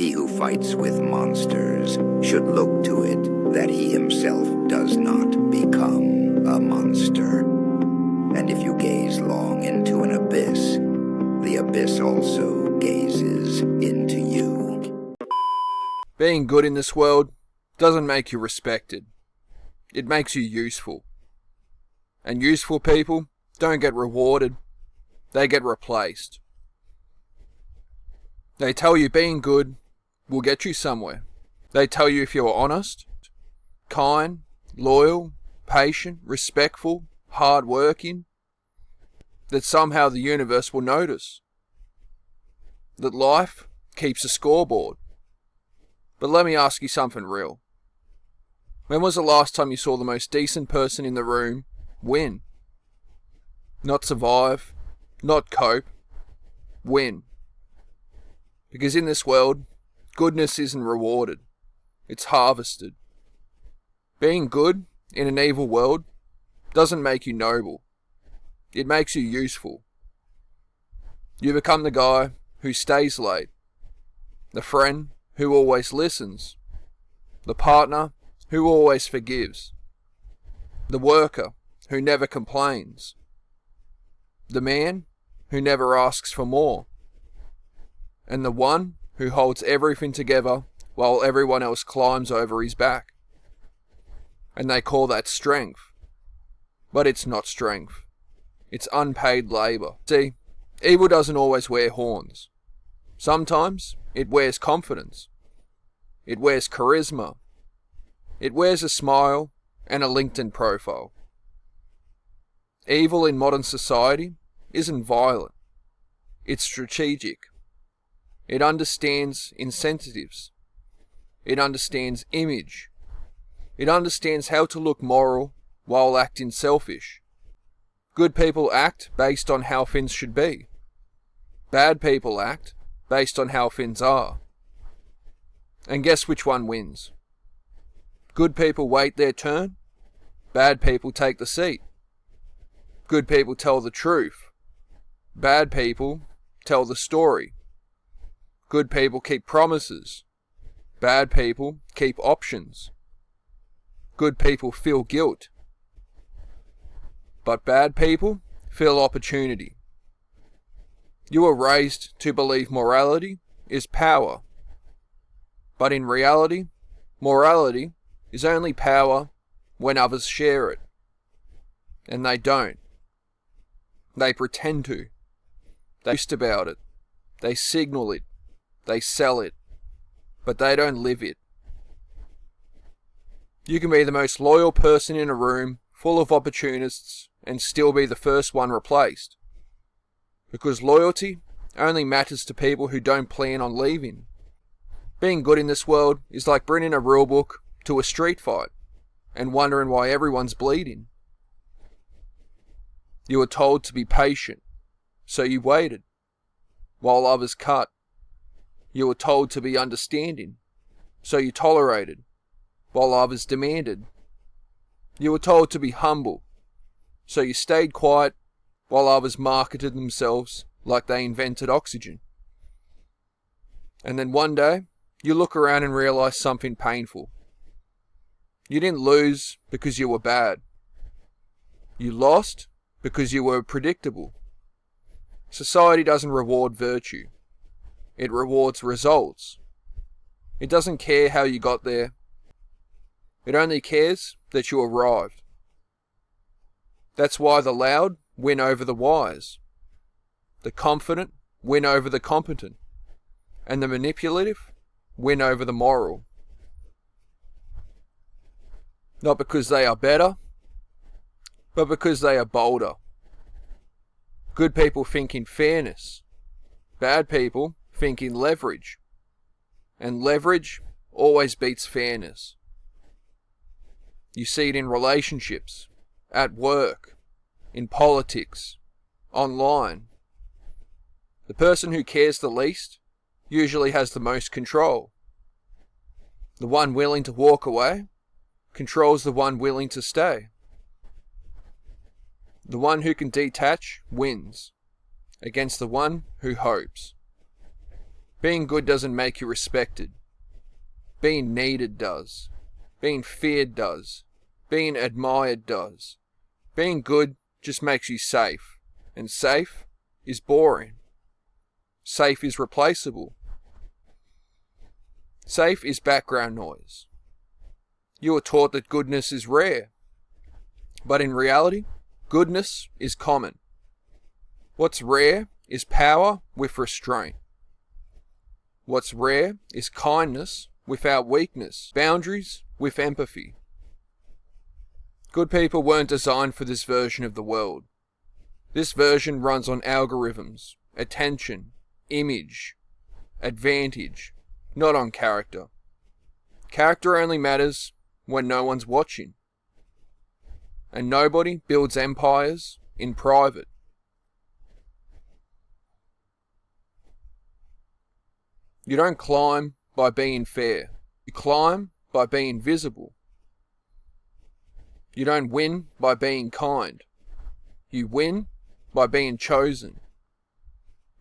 He who fights with monsters should look to it that he himself does not become a monster. And if you gaze long into an abyss, the abyss also gazes into you. Being good in this world doesn't make you respected. It makes you useful. And useful people don't get rewarded, they get replaced. They tell you being good will get you somewhere. They tell you if you're honest, kind, loyal, patient, respectful, hard-working, that somehow the universe will notice. That life keeps a scoreboard. But let me ask you something real. When was the last time you saw the most decent person in the room win? Not survive, not cope, win. Because in this world, goodness isn't rewarded, it's harvested. Being good in an evil world doesn't make you noble, it makes you useful. You become the guy who stays late, the friend who always listens, the partner who always forgives, the worker who never complains, the man who never asks for more, and the one who holds everything together while everyone else climbs over his back. And they call that strength. But it's not strength. It's unpaid labour. See, evil doesn't always wear horns. Sometimes it wears confidence. It wears charisma. It wears a smile and a LinkedIn profile. Evil in modern society isn't violent. It's strategic. It understands incentives. It understands image. It understands how to look moral while acting selfish. Good people act based on how things should be. Bad people act based on how things are. And guess which one wins? Good people wait their turn. Bad people take the seat. Good people tell the truth. Bad people tell the story. Good people keep promises. Bad people keep options. Good people feel guilt. But bad people feel opportunity. You are raised to believe morality is power. But in reality, morality is only power when others share it. And they don't. They pretend to. They boast about it. They signal it. They sell it, but they don't live it. You can be the most loyal person in a room full of opportunists and still be the first one replaced. Because loyalty only matters to people who don't plan on leaving. Being good in this world is like bringing a rulebook to a street fight and wondering why everyone's bleeding. You were told to be patient, so you waited, while others cut. You were told to be understanding, so you tolerated, while others demanded. You were told to be humble, so you stayed quiet, while others marketed themselves like they invented oxygen. And then one day, you look around and realize something painful. You didn't lose because you were bad. You lost because you were predictable. Society doesn't reward virtue. It rewards results. It doesn't care how you got there. It only cares that you arrived. That's why the loud win over the wise. The confident win over the competent. And the manipulative win over the moral. Not because they are better, but because they are bolder. Good people think in fairness. Bad people think in leverage. And leverage always beats fairness. You see it in relationships, at work, in politics, online. The person who cares the least usually has the most control. The one willing to walk away controls the one willing to stay. The one who can detach wins against the one who hopes. Being good doesn't make you respected. Being needed does. Being feared does. Being admired does. Being good just makes you safe. And safe is boring. Safe is replaceable. Safe is background noise. You are taught that goodness is rare. But in reality, goodness is common. What's rare is power with restraint. What's rare is kindness without weakness, boundaries with empathy. Good people weren't designed for this version of the world. This version runs on algorithms, attention, image, advantage, not on character. Character only matters when no one's watching. And nobody builds empires in private. You don't climb by being fair. You climb by being visible. You don't win by being kind. You win by being chosen.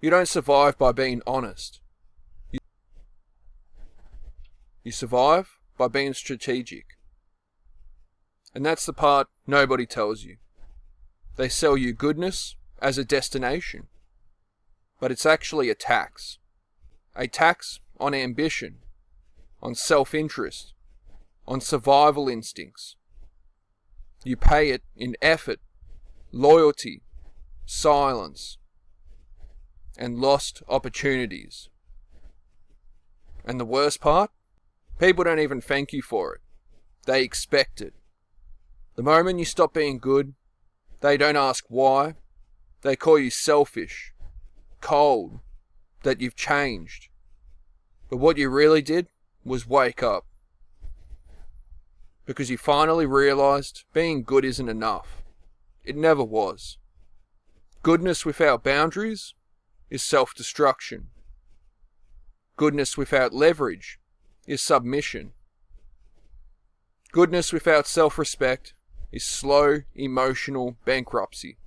You don't survive by being honest. You survive by being strategic. And that's the part nobody tells you. They sell you goodness as a destination. But it's actually a tax. A tax on ambition, on self-interest, on survival instincts. You pay it in effort, loyalty, silence, and lost opportunities. And the worst part? People don't even thank you for it. They expect it. The moment you stop being good, they don't ask why. They call you selfish, cold, that you've changed. But what you really did was wake up. Because you finally realized being good isn't enough. It never was. Goodness without boundaries is self-destruction. Goodness without leverage is submission. Goodness without self-respect is slow, emotional bankruptcy.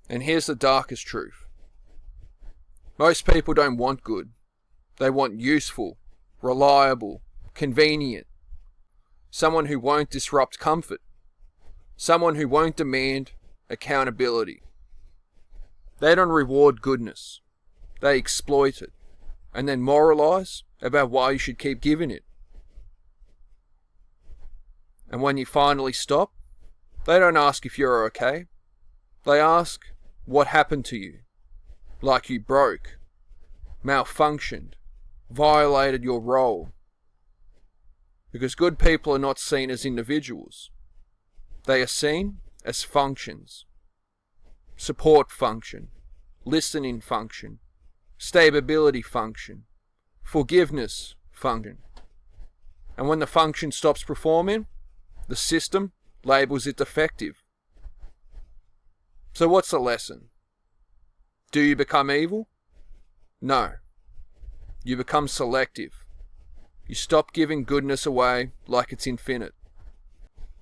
And here's the darkest truth. Most people don't want good. They want useful, reliable, convenient. Someone who won't disrupt comfort. Someone who won't demand accountability. They don't reward goodness. They exploit it. And then moralize about why you should keep giving it. And when you finally stop, they don't ask if you're okay. They ask what happened to you. Like you broke, malfunctioned, violated your role. Because good people are not seen as individuals. They are seen as functions. Support function, listening function, stability function, forgiveness function. And when the function stops performing, the system labels it defective. So what's the lesson? Do you become evil? No. You become selective. You stop giving goodness away like it's infinite.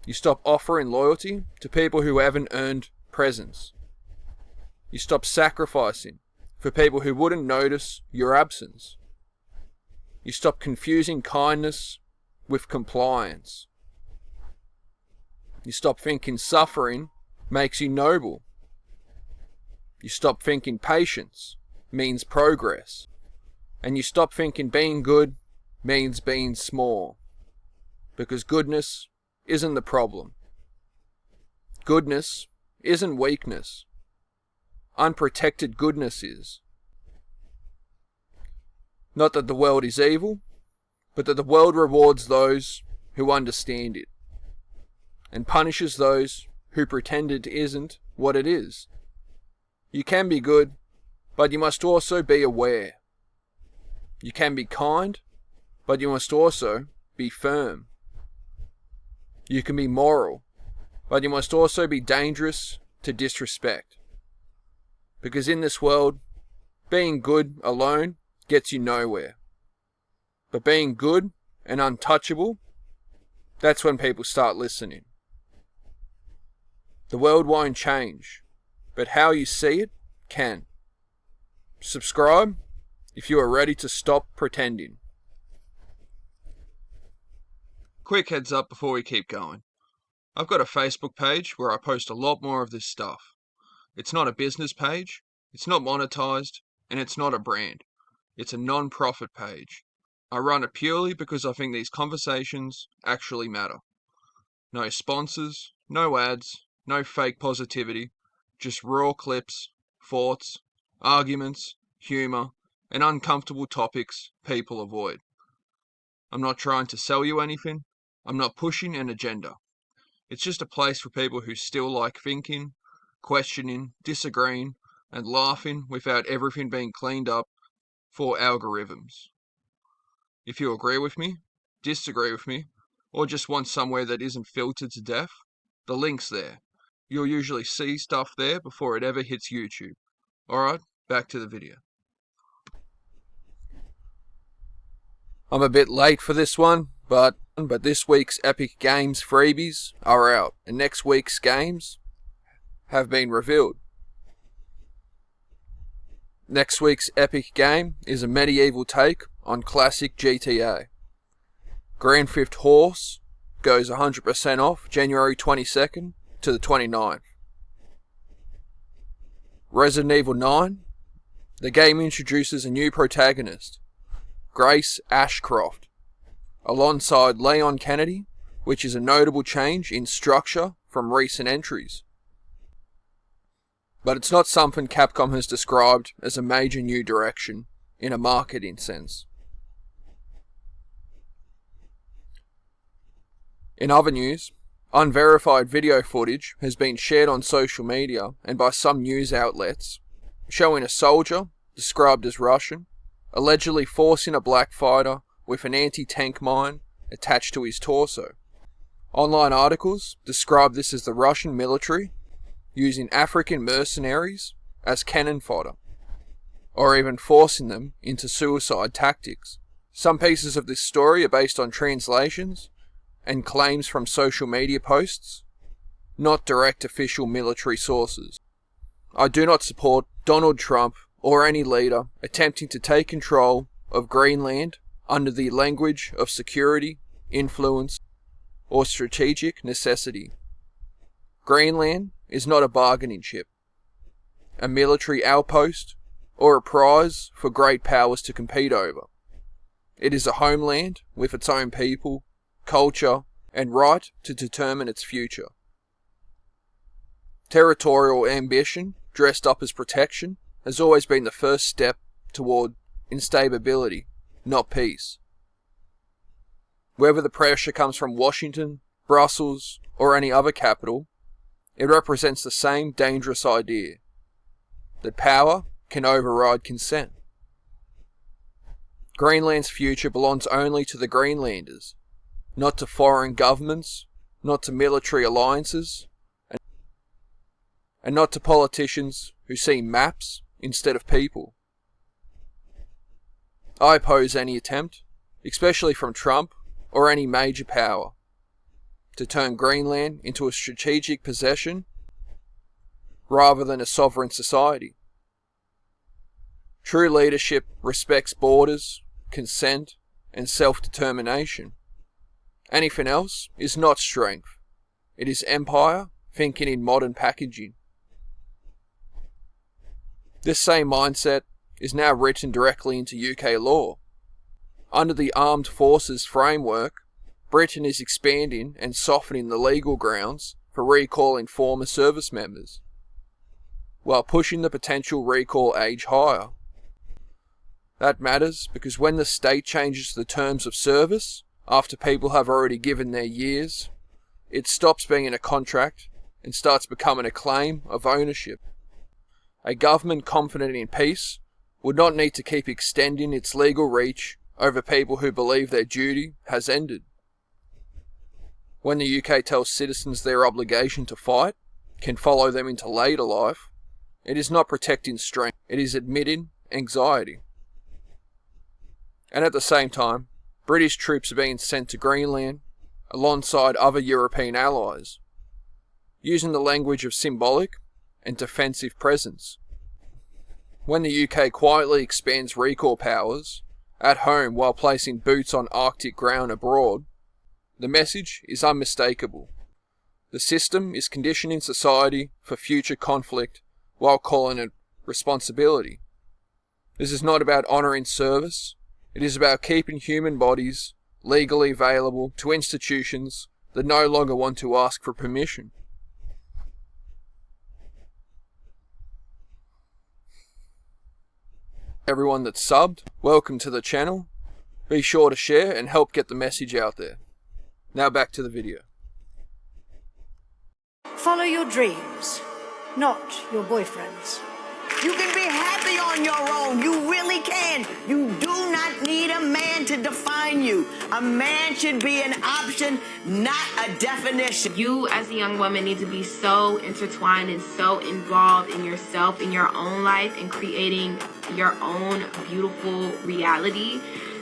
You stop offering loyalty to people who haven't earned presence. You stop sacrificing for people who wouldn't notice your absence. You stop confusing kindness with compliance. You stop thinking suffering makes you noble. You stop thinking patience means progress. And you stop thinking being good means being small. Because goodness isn't the problem. Goodness isn't weakness. Unprotected goodness is. Not that the world is evil, but that the world rewards those who understand it, and punishes those who pretend it isn't what it is. You can be good, but you must also be aware. You can be kind, but you must also be firm. You can be moral, but you must also be dangerous to disrespect. Because in this world, being good alone gets you nowhere. But being good and untouchable, that's when people start listening. The world won't change, but how you see it can. Subscribe if you are ready to stop pretending. Quick heads up before we keep going. I've got a Facebook page where I post a lot more of this stuff. It's not a business page, it's not monetized, and it's not a brand. It's a non-profit page. I run it purely because I think these conversations actually matter. No sponsors, no ads, no fake positivity, just raw clips, thoughts, arguments, humour, and uncomfortable topics people avoid. I'm not trying to sell you anything. I'm not pushing an agenda. It's just a place for people who still like thinking, questioning, disagreeing, and laughing without everything being cleaned up for algorithms. If you agree with me, disagree with me, or just want somewhere that isn't filtered to death, the link's there. You'll usually see stuff there before it ever hits YouTube. Alright, back to the video. I'm a bit late for this one, but this week's Epic Games freebies are out, and next week's games have been revealed. Next week's Epic game is a medieval take on classic GTA. Grand Theft Horse goes 100% off January 22nd to the 29th. Resident Evil 9, the game introduces a new protagonist, Grace Ashcroft, alongside Leon Kennedy, which is a notable change in structure from recent entries. But it's not something Capcom has described as a major new direction in a marketing sense. In other news, unverified video footage has been shared on social media and by some news outlets, showing a soldier, described as Russian, allegedly forcing a black fighter with an anti-tank mine attached to his torso. Online articles describe this as the Russian military using African mercenaries as cannon fodder, or even forcing them into suicide tactics. Some pieces of this story are based on translations and claims from social media posts, not direct official military sources. I do not support Donald Trump or any leader attempting to take control of Greenland under the language of security, influence, or strategic necessity. Greenland is not a bargaining chip, a military outpost, or a prize for great powers to compete over. It is a homeland with its own people, culture, and right to determine its future. Territorial ambition, dressed up as protection, has always been the first step toward instability, not peace. Whether the pressure comes from Washington, Brussels, or any other capital, it represents the same dangerous idea, that power can override consent. Greenland's future belongs only to the Greenlanders, not to foreign governments, not to military alliances, and not to politicians who see maps instead of people. I oppose any attempt, especially from Trump or any major power, to turn Greenland into a strategic possession rather than a sovereign society. True leadership respects borders, consent, and self-determination. Anything else is not strength. It is empire thinking in modern packaging. This same mindset is now written directly into UK law. Under the Armed Forces framework, Britain is expanding and softening the legal grounds for recalling former service members, while pushing the potential recall age higher. That matters because when the state changes the terms of service after people have already given their years, it stops being a contract and starts becoming a claim of ownership. A government confident in peace would not need to keep extending its legal reach over people who believe their duty has ended. When the UK tells citizens their obligation to fight can follow them into later life, it is not protecting strength, it is admitting anxiety. And at the same time, British troops are being sent to Greenland alongside other European allies, using the language of symbolic and defensive presence. When the UK quietly expands recall powers, at home while placing boots on Arctic ground abroad, the message is unmistakable. The system is conditioning society for future conflict while calling it responsibility. This is not about honouring service, it is about keeping human bodies legally available to institutions that no longer want to ask for permission. Everyone that's subbed, welcome to the channel. Be sure to share and help get the message out there. Now back to the video. Follow your dreams, not your boyfriend's. You can be happy on your own. You really can. You do not need a man to define you. A man should be an option, not a definition. You as a young woman need to be so intertwined and so involved in yourself, in your own life, and creating your own beautiful reality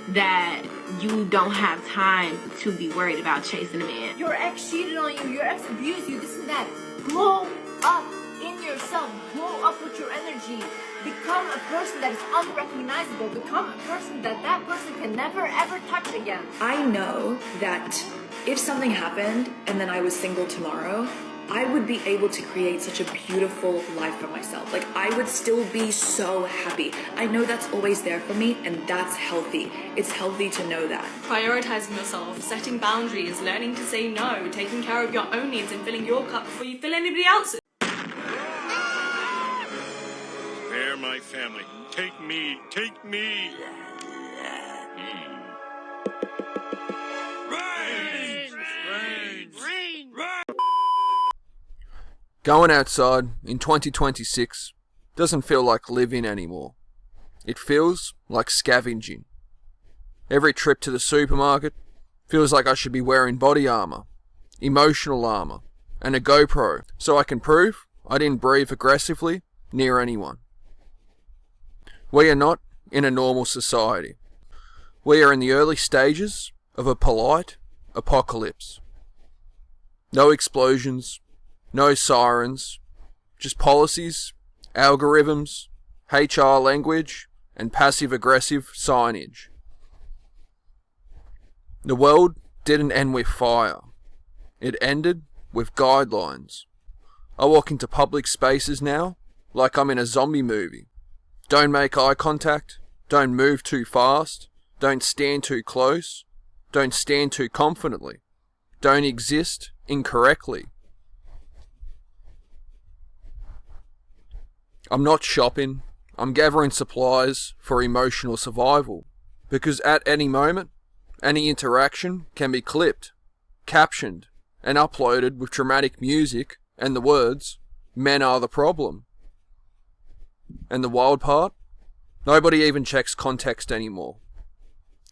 that you don't have time to be worried about chasing a man. Your ex cheated on you, your ex abused you, this and that. Blow up in yourself. Blow up with your energy. Become a person that is unrecognizable. Become a person that person can never ever touch again. I know that if something happened and then I was single tomorrow, I would be able to create such a beautiful life for myself. Like, I would still be so happy. I know that's always there for me, and that's healthy. It's healthy to know that. Prioritizing yourself, setting boundaries, learning to say no, taking care of your own needs and filling your cup before you fill anybody else's. They're my family. Take me. Take me. Going outside in 2026 doesn't feel like living anymore. It feels like scavenging. Every trip to the supermarket feels like I should be wearing body armour, emotional armour, and a GoPro so I can prove I didn't breathe aggressively near anyone. We are not in a normal society. We are in the early stages of a polite apocalypse. No explosions, no sirens, just policies, algorithms, HR language, and passive-aggressive signage. The world didn't end with fire. It ended with guidelines. I walk into public spaces now like I'm in a zombie movie. Don't make eye contact, don't move too fast, don't stand too close, don't stand too confidently, don't exist incorrectly. I'm not shopping, I'm gathering supplies for emotional survival, because at any moment, any interaction can be clipped, captioned, and uploaded with dramatic music and the words, "Men are the problem." And the wild part? Nobody even checks context anymore.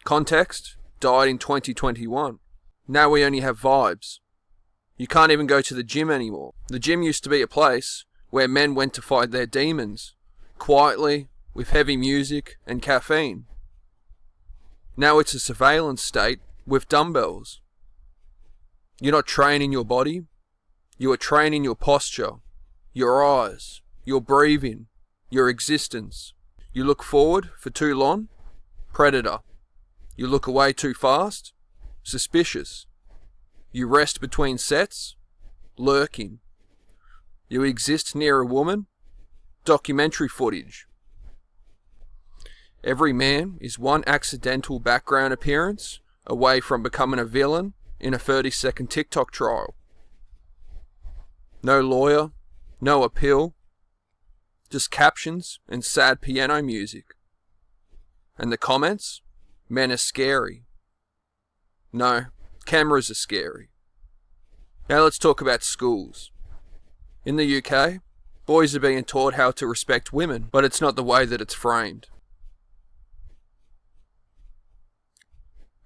Context died in 2021. Now we only have vibes. You can't even go to the gym anymore. The gym used to be a place where men went to fight their demons, quietly, with heavy music and caffeine. Now it's a surveillance state with dumbbells. You're not training your body, you are training your posture, your eyes, your breathing, your existence. You look forward for too long, predator. You look away too fast, suspicious. You rest between sets, lurking. You exist near a woman, documentary footage. Every man is one accidental background appearance away from becoming a villain in a 30-second TikTok trial. No lawyer, no appeal, just captions and sad piano music. And the comments? Men are scary. No, cameras are scary. Now let's talk about schools. In the UK, boys are being taught how to respect women, but it's not the way that it's framed.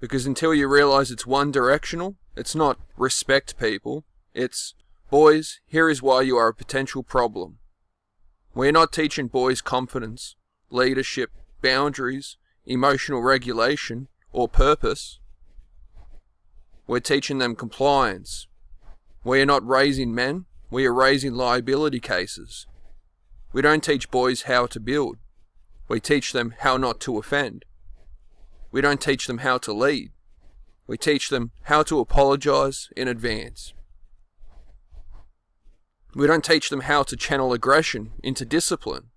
Because until you realise it's one directional, it's not respect people, it's boys, here is why you are a potential problem. We're not teaching boys confidence, leadership, boundaries, emotional regulation, or purpose. We're teaching them compliance. We are not raising men, we are raising liability cases. We don't teach boys how to build, We teach them how not to offend. We don't teach them how to lead. We teach them how to apologize in advance. We don't teach them how to channel aggression into discipline.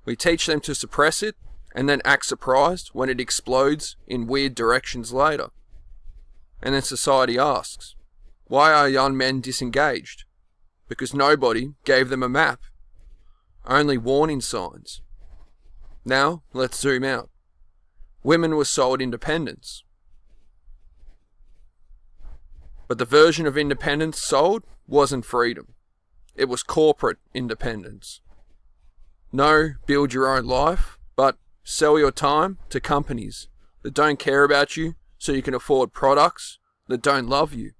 We teach them to suppress it and then act surprised when it explodes in weird directions later. And then society asks, why are young men disengaged? Because nobody gave them a map. Only warning signs. Now, let's zoom out. Women were sold independence. But the version of independence sold wasn't freedom. It was corporate independence. No, build your own life, but sell your time to companies that don't care about you so you can afford products that don't love you.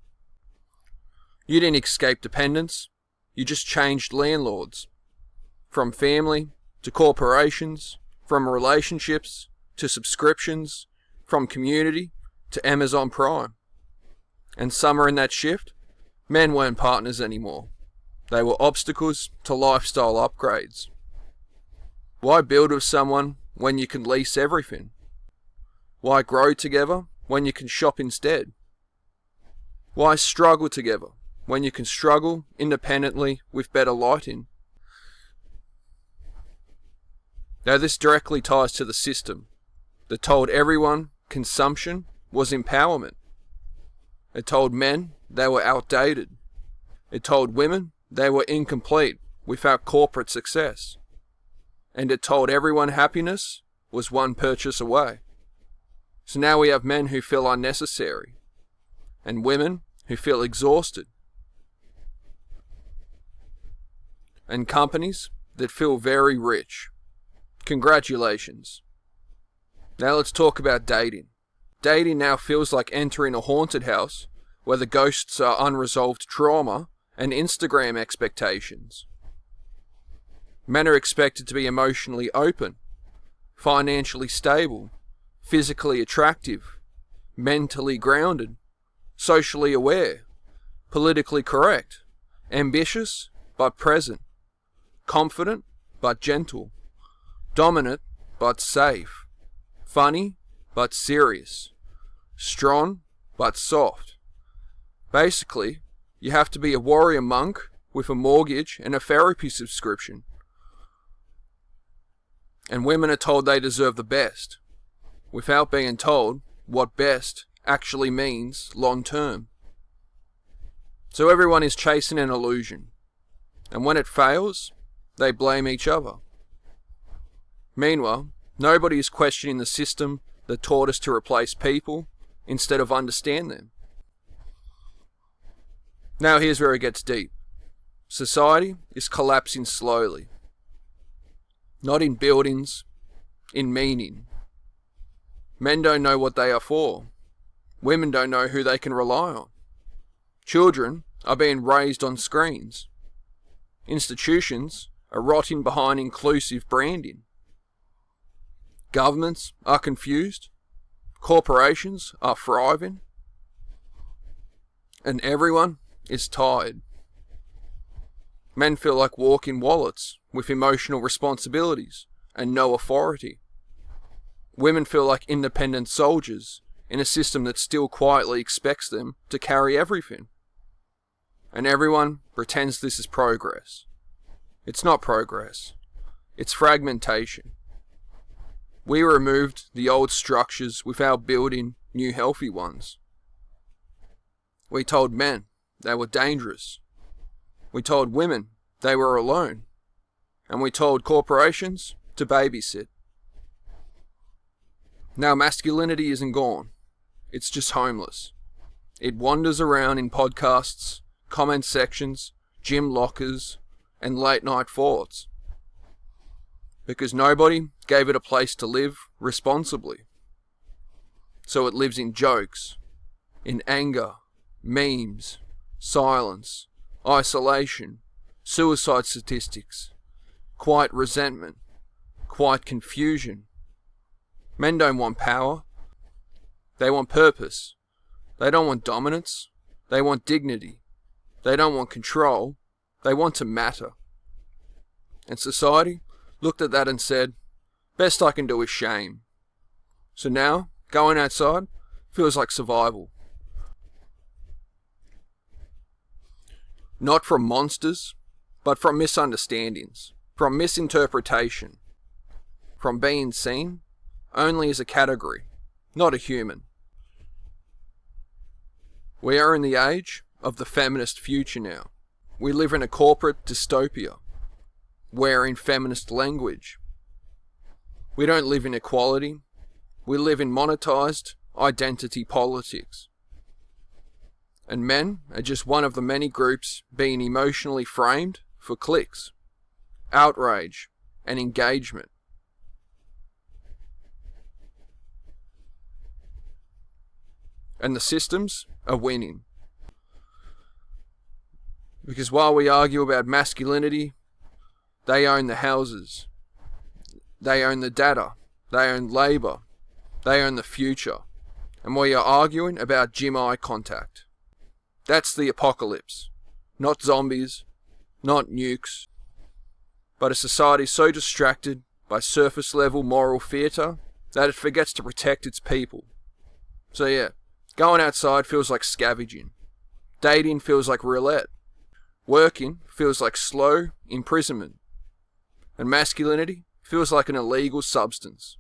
You didn't escape dependence, you just changed landlords. From family to corporations, from relationships to subscriptions, from community to Amazon Prime. And somewhere in that shift, men weren't partners anymore. They were obstacles to lifestyle upgrades. Why build with someone when you can lease everything? Why grow together when you can shop instead? Why struggle together when you can struggle independently with better lighting? Now this directly ties to the system that told everyone consumption was empowerment. It told men they were outdated. It told women they were incomplete without corporate success. And it told everyone happiness was one purchase away. So now we have men who feel unnecessary, and women who feel exhausted, and companies that feel very rich. Congratulations. Now let's talk about dating. Dating now feels like entering a haunted house where the ghosts are unresolved trauma and Instagram expectations. Men are expected to be emotionally open, financially stable, physically attractive, mentally grounded, socially aware, politically correct, ambitious but present, confident but gentle, dominant but safe, funny but serious, strong but soft. Basically, you have to be a warrior monk with a mortgage and a therapy subscription. And women are told they deserve the best, without being told what best actually means long term. So everyone is chasing an illusion, and when it fails, they blame each other. Meanwhile, nobody is questioning the system that taught us to replace people instead of understand them. Now here's where it gets deep. Society is collapsing slowly. Not in buildings, in meaning. Men don't know what they are for. Women don't know who they can rely on. Children are being raised on screens. Institutions are rotting behind inclusive branding. Governments are confused. Corporations are thriving. And everyone is tired. Men feel like walking wallets with emotional responsibilities and no authority. Women feel like independent soldiers in a system that still quietly expects them to carry everything. And everyone pretends this is progress. It's not progress. It's fragmentation. We removed the old structures without building new healthy ones. We told men they were dangerous. We told women they were alone. And we told corporations to babysit. Now masculinity isn't gone. It's just homeless. It wanders around in podcasts, comment sections, gym lockers, and late night thoughts. Because nobody gave it a place to live responsibly. So it lives in jokes, in anger, memes, silence, isolation, suicide statistics, quiet resentment, quiet confusion. Men don't want power. They want purpose. They don't want dominance. They want dignity. They don't want control. They want to matter. And society looked at that and said, Best I can do is shame. So now, going outside feels like survival. Not from monsters, but from misunderstandings, from misinterpretation, from being seen only as a category, not a human. We are in the age of the feminist future now. We live in a corporate dystopia, wearing feminist language. We don't live in equality, we live in monetized identity politics. And men are just one of the many groups being emotionally framed for clicks, outrage, and engagement. And the systems are winning. Because while we argue about masculinity, they own the houses, they own the data, they own labour, they own the future. And we are arguing about gym eye contact. That's the apocalypse. Not zombies, not nukes, but a society so distracted by surface level moral theatre that it forgets to protect its people. So yeah, going outside feels like scavenging. Dating feels like roulette. Working feels like slow imprisonment. And masculinity feels like an illegal substance.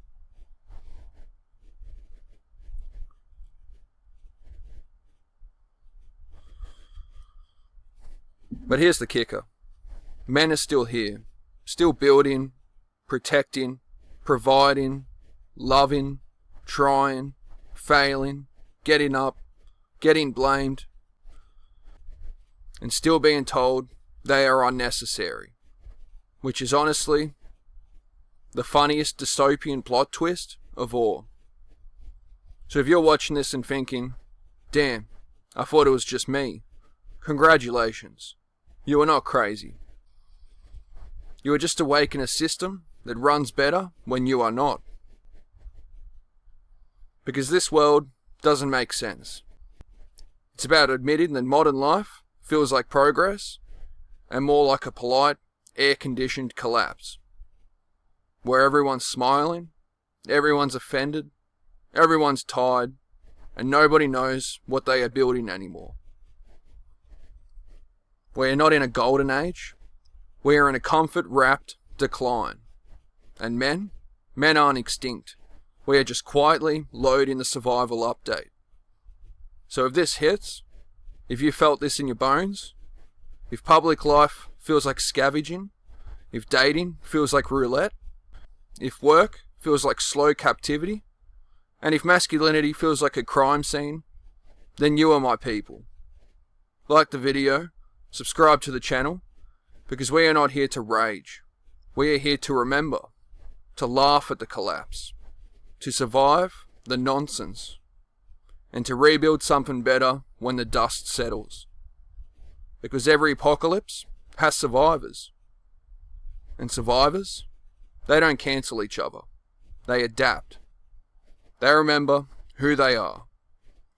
But here's the kicker. Men are still here, still building, protecting, providing, loving, trying, failing, getting up, getting blamed, and still being told they are unnecessary, which is honestly the funniest dystopian plot twist of all. So if you're watching this and thinking, damn, I thought it was just me, congratulations. You are not crazy. You are just awake in a system that runs better when you are not. Because this world doesn't make sense. It's about admitting that modern life feels like progress and more like a polite, air-conditioned collapse. Where everyone's smiling, everyone's offended, everyone's tired, and nobody knows what they are building anymore. We are not in a golden age. We are in a comfort-wrapped decline. And men aren't extinct. We are just quietly loading the survival update. So if this hits, if you felt this in your bones, if public life feels like scavenging, if dating feels like roulette, if work feels like slow captivity, and if masculinity feels like a crime scene, then you are my people. Like the video, subscribe to the channel, because we are not here to rage. We are here to remember, to laugh at the collapse, to survive the nonsense, and to rebuild something better when the dust settles. Because every apocalypse has survivors. And survivors, they don't cancel each other. They adapt. They remember who they are.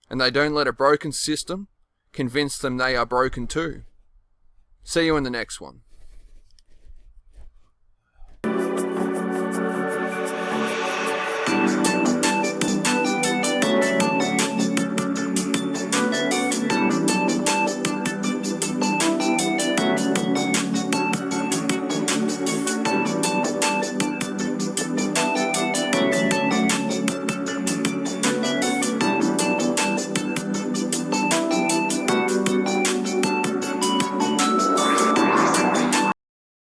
And they don't let a broken system convince them they are broken too. See you in the next one.